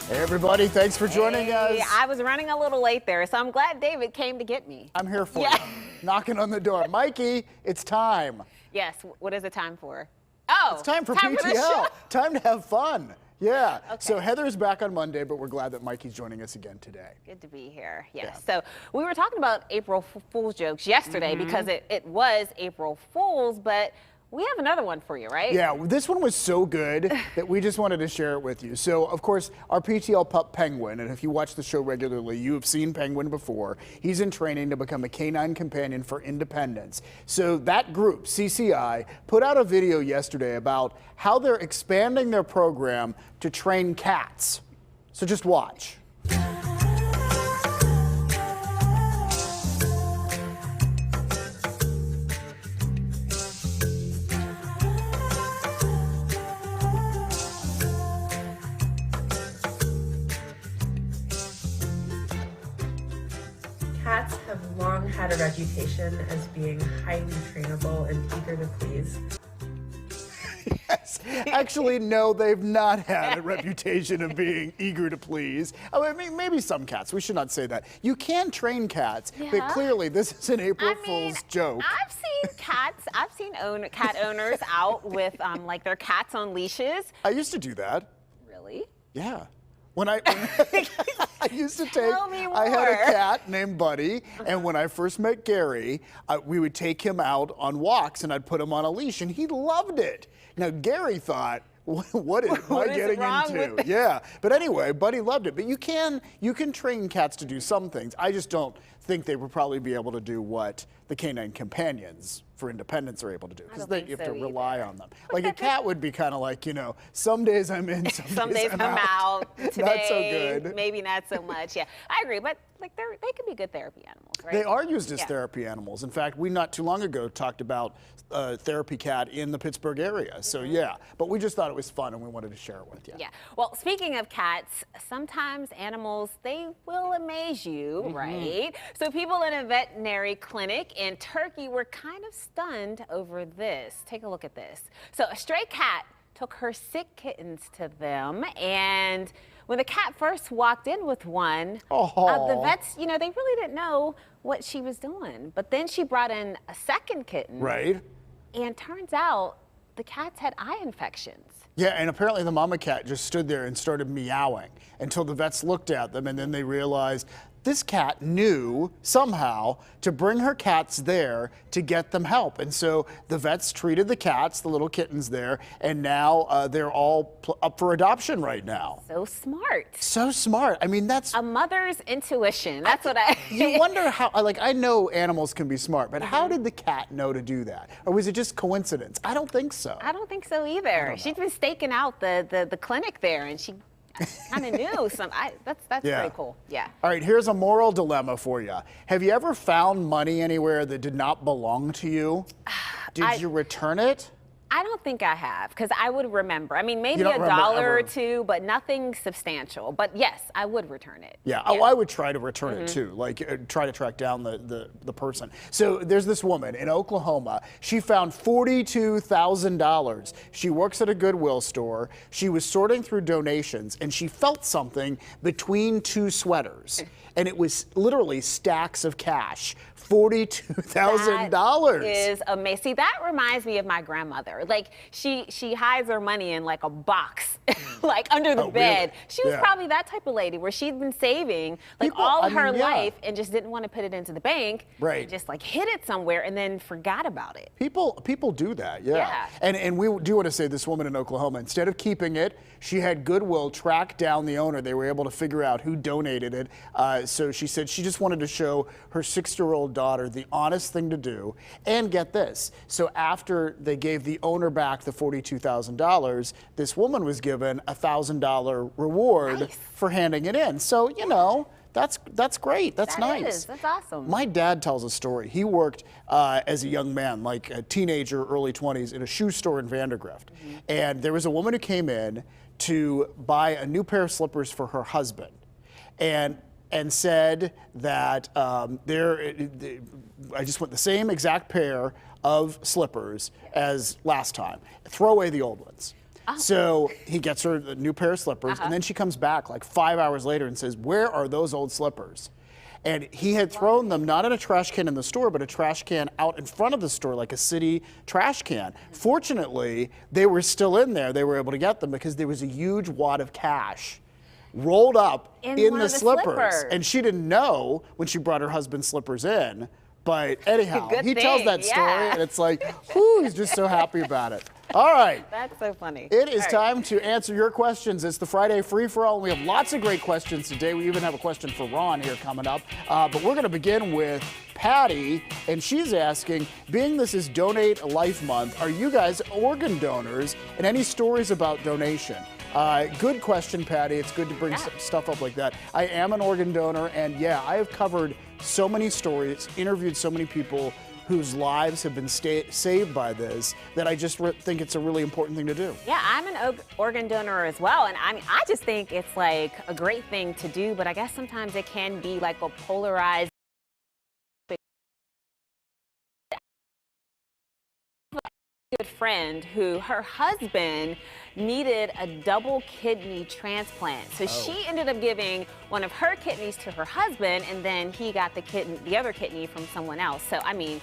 Hey everybody, thanks for joining us. I was running a little late there, so I'm glad David came to get me. I'm here for you. Knocking on the door. Mikey, it's time. Yes, what is it time for? Oh, it's time for the PTL. show. Time to have fun. Yeah. Okay. So Heather's back on Monday, but we're glad that Mikey's joining us again today. Good to be here. Yeah. Yes. So we were talking about April Fool's jokes yesterday because it was April Fool's, but we have another one for you, right? Yeah, this one was so good that we just wanted to share it with you. So, of course, our PTL pup Penguin, and if you watch the show regularly, you have seen Penguin before. He's in training to become a canine companion for independence. So that group, CCI, put out a video yesterday about how they're expanding their program to train cats. So just watch. Cats have long had a reputation as being highly trainable and eager to please. Yes. Actually, no, they've not had a reputation of being eager to please. I mean, maybe some cats. We should not say that. You can train cats, but clearly this is an April Fool's joke. I've seen cats. I've seen cat owners out with like their cats on leashes. I used to do that. Really? Yeah. When I used to Tell me I had a more. cat named Buddy, and when I first met Gary, we would take him out on walks, and I'd put him on a leash, and he loved it. Now, Gary thought, what am I getting into? Yeah, but anyway, Buddy loved it. But you can train cats to do some things. I just don't think they would probably be able to do what the canine companions for independence are able to do, because you have to rely on them. Like a cat would be kind of like, you know, some days I'm in, some days I'm out. Today, not so good. Maybe not so much. Yeah, I agree. But like they can be good therapy animals, right? They are used as therapy animals. In fact, we not too long ago talked about a therapy cat in the Pittsburgh area. So yeah, but we just thought it was fun and we wanted to share it with you. Yeah. Well, speaking of cats, sometimes animals, they will amaze you, right? So people in a veterinary clinic in Turkey were kind of stunned over this. Take a look at this. So a stray cat took her sick kittens to them, and when the cat first walked in with one, the vets, you know, they really didn't know what she was doing. But then she brought in a second kitten. Right. And turns out the cats had eye infections. Yeah, and apparently the mama cat just stood there and started meowing until the vets looked at them, and then they realized this cat knew somehow to bring her cats there to get them help. And so the vets treated the cats, the little kittens there, and now they're all up for adoption right now. So smart. So smart. I mean, that's a mother's intuition. That's what You wonder how, like, I know animals can be smart, but how did the cat know to do that? Or was it just coincidence? I don't think so. I don't think so either. She's been staking out the clinic there, and she kind of knew some. That's pretty cool. Yeah. All right, here's a moral dilemma for you. Have you ever found money anywhere that did not belong to you? Did you return it? I don't think I have, because I would remember. I mean, maybe You don't a remember dollar or ever. two, but nothing substantial. But yes, I would return it. Yeah. Oh, I would try to return it too, like try to track down the person. So there's this woman in Oklahoma. She found $42,000. She works at a Goodwill store. She was sorting through donations, and she felt something between two sweaters, and it was literally stacks of cash. $42,000. That is amazing. See, that reminds me of my grandmother. Like she hides her money in like a box, like under the bed. Really? She was probably that type of lady where she'd been saving like all of her life and just didn't want to put it into the bank. Right. And just like hid it somewhere and then forgot about it. People do that, yeah. And we do want to say this woman in Oklahoma, instead of keeping it, she had Goodwill track down the owner. They were able to figure out who donated it. So she said she just wanted to show her 6-year-old daughter the honest thing to do. And get this, so after they gave the owner back the $42,000, this woman was given a $1,000 reward for handing it in. So, you know, that's great. That's nice. That's awesome. My dad tells a story. He worked as a young man, like a teenager, early 20s, in a shoe store in Vandergrift. And there was a woman who came in to buy a new pair of slippers for her husband. And said that I just want the same exact pair of slippers as last time. Throw away the old ones. So he gets her a new pair of slippers, and then she comes back like 5 hours later and says, "Where are those old slippers?" And he had thrown them not in a trash can in the store, but a trash can out in front of the store, like a city trash can. Fortunately, they were still in there. They were able to get them because there was a huge wad of cash rolled up in the slippers. And she didn't know when she brought her husband's slippers in. But anyhow, he tells that story, and it's like, whoo, he's just so happy about it. All right. That's so funny. It is time to answer your questions. It's the Friday free-for-all, and we have lots of great questions today. We even have a question for Ron here coming up. But we're going to begin with Patty, and she's asking, being this is Donate a Life Month, are you guys organ donors, and any stories about donation? Good question, Patty. It's good to bring stuff up like that. I am an organ donor, and yeah, I have covered so many stories, interviewed so many people whose lives have been saved by this, that I just think it's a really important thing to do. Yeah, I'm an organ donor as well, and I just think it's like a great thing to do, but I guess sometimes it can be like a polarized. Good friend who her husband needed a double kidney transplant. So she ended up giving one of her kidneys to her husband, and then he got the other kidney from someone else. So I mean,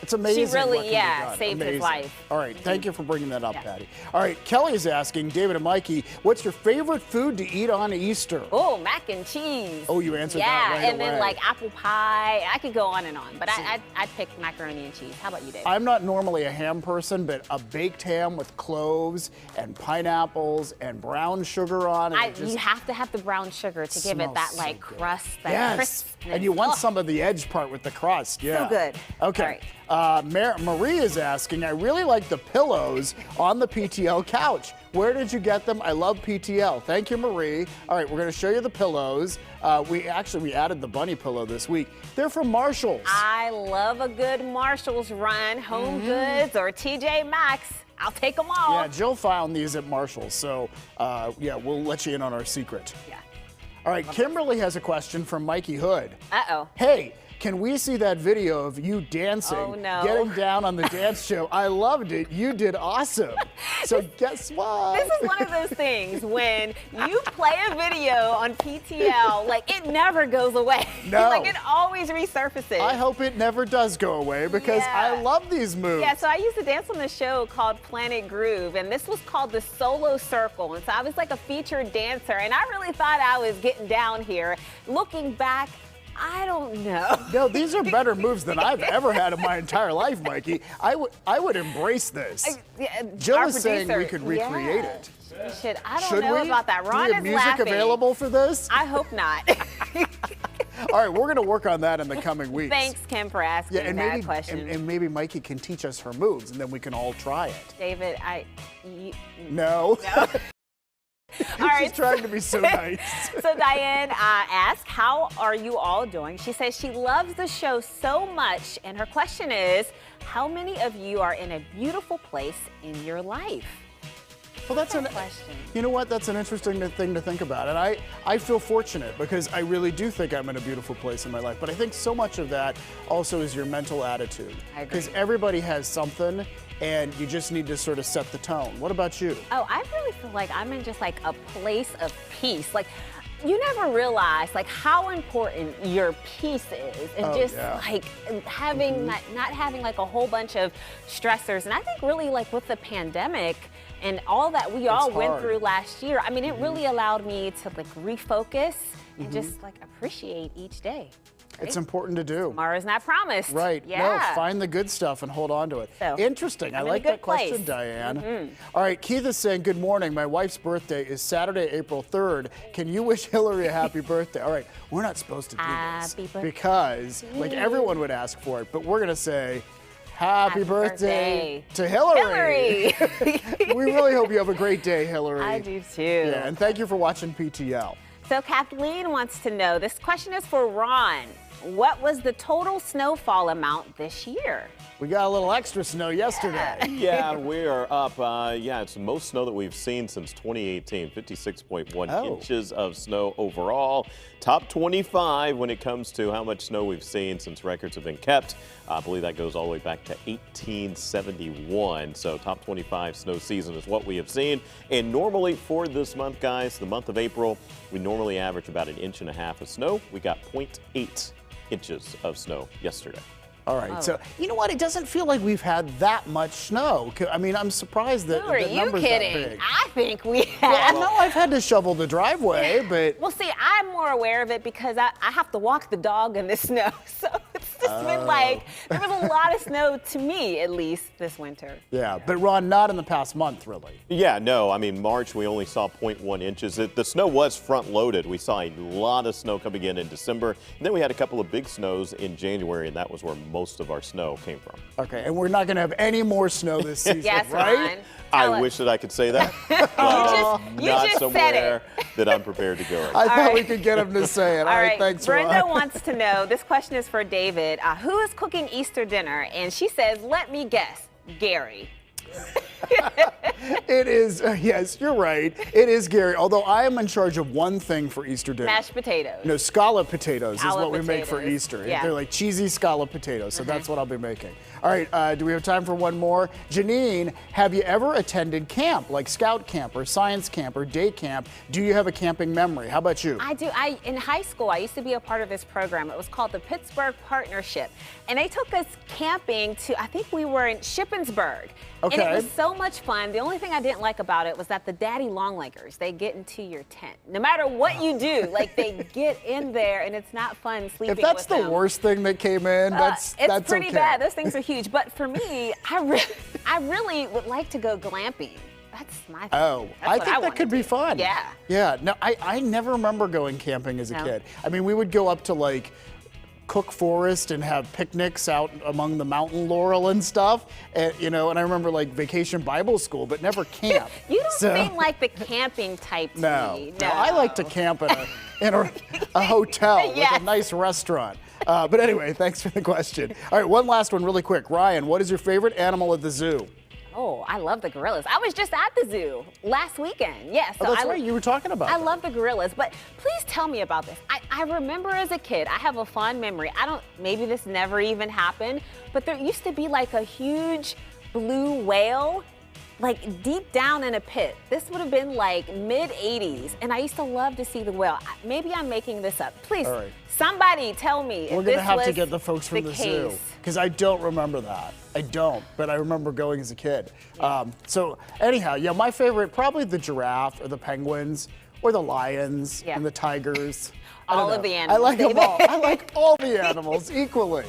it's amazing. She really, saved his life. All right, thank you for bringing that up, Patty. All right, Kelly is asking, David and Mikey, what's your favorite food to eat on Easter? Oh, mac and cheese. Oh, you answered that right away. Yeah, and then like apple pie. I could go on and on, but I'd pick macaroni and cheese. How about you, Dave? I'm not normally a ham person, but a baked ham with cloves and pineapples and brown sugar on it. You have to have the brown sugar to give it that like crust, that crispness. And you want some of the edge part with the crust. Yeah. So good. Okay. Marie is asking, I really like the pillows on the PTL couch. Where did you get them? I love PTL. Thank you, Marie. All right, we're going to show you the pillows. We added the bunny pillow this week. They're from Marshall's. I love a good Marshall's run, Home Goods or TJ Maxx. I'll take them all. Yeah, Jill found these at Marshall's, so yeah, we'll let you in on our secret. Yeah. All right, Kimberly has a question from Mikey Hood. Uh-oh. Hey, can we see that video of you dancing, getting down on the dance show? I loved it. You did awesome. So guess what? This is one of those things when you play a video on PTL, like it never goes away. No. Like it always resurfaces. I hope it never does go away because I love these moves. Yeah, so I used to dance on the show called Planet Groove, and this was called the Solo Circle. And so I was like a featured dancer, and I really thought I was getting down here. Looking back, I don't know. No, these are better moves than I've ever had in my entire life, Mikey. I would embrace this. Jill is saying we could recreate it. We should. I don't know about that. Ron is laughing. Do we have music available for this? I hope not. All right, we're going to work on that in the coming weeks. Thanks, Kim, for asking that question. And maybe Mikey can teach us her moves, and then we can all try it. David, No. All right. She's trying to be so nice. So Diane asked, how are you all doing? She says she loves the show so much, and her question is, how many of you are in a beautiful place in your life? Well, that's an question. You know what? That's an interesting thing to think about. And I feel fortunate because I really do think I'm in a beautiful place in my life. But I think so much of that also is your mental attitude. I agree. Because everybody has something, and you just need to sort of set the tone. What about you? Oh, I really feel like I'm in just like a place of peace. Like, you never realize like how important your peace is, and like having not having like a whole bunch of stressors. And I think really like with the pandemic and all that we all went through last year, I mean, it really allowed me to like refocus and just like appreciate each day. Right? It's important to do. Tomorrow's not promised. Right. Yeah. No, find the good stuff and hold on to it. So, interesting. I like that question, Diane. All right, Keith is saying, good morning. My wife's birthday is Saturday, April 3rd. Can you wish Hillary a happy birthday? All right, we're not supposed to do this because like everyone would ask for it, but we're going to say, Happy birthday to Hillary. We really hope you have a great day, Hillary. I do too. Yeah, and thank you for watching PTL. So Kathleen wants to know, this question is for Ron. What was the total snowfall amount this year? We got a little extra snow yesterday. Yeah, we are up. It's the most snow that we've seen since 2018, 56.1 inches of snow overall. Top 25 when it comes to how much snow we've seen since records have been kept. I believe that goes all the way back to 1871. So top 25 snow season is what we have seen. And normally for this month, guys, the month of April, we normally average about 1.5 inches of snow. We got 0.8 inches of snow yesterday. All right, so you know what? It doesn't feel like we've had that much snow. I mean, I'm surprised that the number's that big. Who are you kidding? I think we have. Well, no, I've had to shovel the driveway, but... Well, see, I'm more aware of it because I have to walk the dog in the snow. So it's just been like, there was a lot of snow to me, at least, this winter. Yeah, but Ron, not in the past month, really. Yeah, no, I mean, March, we only saw 0.1 inches. The snow was front-loaded. We saw a lot of snow coming in December. And then we had a couple of big snows in January, and that was where most of our snow came from. Okay, and we're not going to have any more snow this season, Yes, right? Ron. I wish that I could say that, but you not just somewhere said it. that I'm prepared to go. I thought we could get him to say it. All right, thanks, Brenda Ron. wants to know, this question is for David. Who is cooking Easter dinner? And she says, let me guess, Gary. It is, yes, you're right. It is Gary, although I am in charge of one thing for Easter dinner. Mashed potatoes. No, scallop potatoes is Scallop what we make for potatoes. Easter. Yeah. They're like cheesy scallop potatoes, so that's what I'll be making. All right, do we have time for one more? Janine, have you ever attended camp, like scout camp or science camp or day camp? Do you have a camping memory? How about you? I do. In high school, I used to be a part of this program. It was called the Pittsburgh Partnership. And they took us camping to, I think we were in Shippensburg. Okay. And it was so much fun. The only thing I didn't like about it was that the daddy longleggers, they get into your tent. No matter what you do, like they get in there and it's not fun sleeping with them. If that's the worst thing that came in, that's pretty okay. bad. Those things are huge. But for me, I really would like to go glamping. That's my thing. Oh, I think that could be fun. Yeah. Yeah. No, I never remember going camping as a kid. I mean, we would go up to like Cook Forest and have picnics out among the mountain laurel and stuff. And, you know, and I remember like Vacation Bible School, but never camp. You don't seem like the camping type to me. No, I like to camp in a hotel with a nice restaurant. But anyway, thanks for the question. All right, one last one really quick. Ryan, what is your favorite animal at the zoo? Oh, I love the gorillas. I was just at the zoo last weekend. Yes. Yeah, so that's right. You were talking about I love the gorillas, but please tell me about this. I remember as a kid, I have a fond memory. Maybe this never even happened, but there used to be like a huge blue whale like deep down in a pit. This would have been like mid-'80s, and I used to love to see the whale. Maybe I'm making this up. Please, somebody tell me We're if going this to have was to get the folks from the zoo, because I don't remember that. I don't, but I remember going as a kid. So anyhow, yeah, my favorite, probably the giraffe or the penguins or the lions and the tigers. All of the animals. I like them all. I like all the animals equally.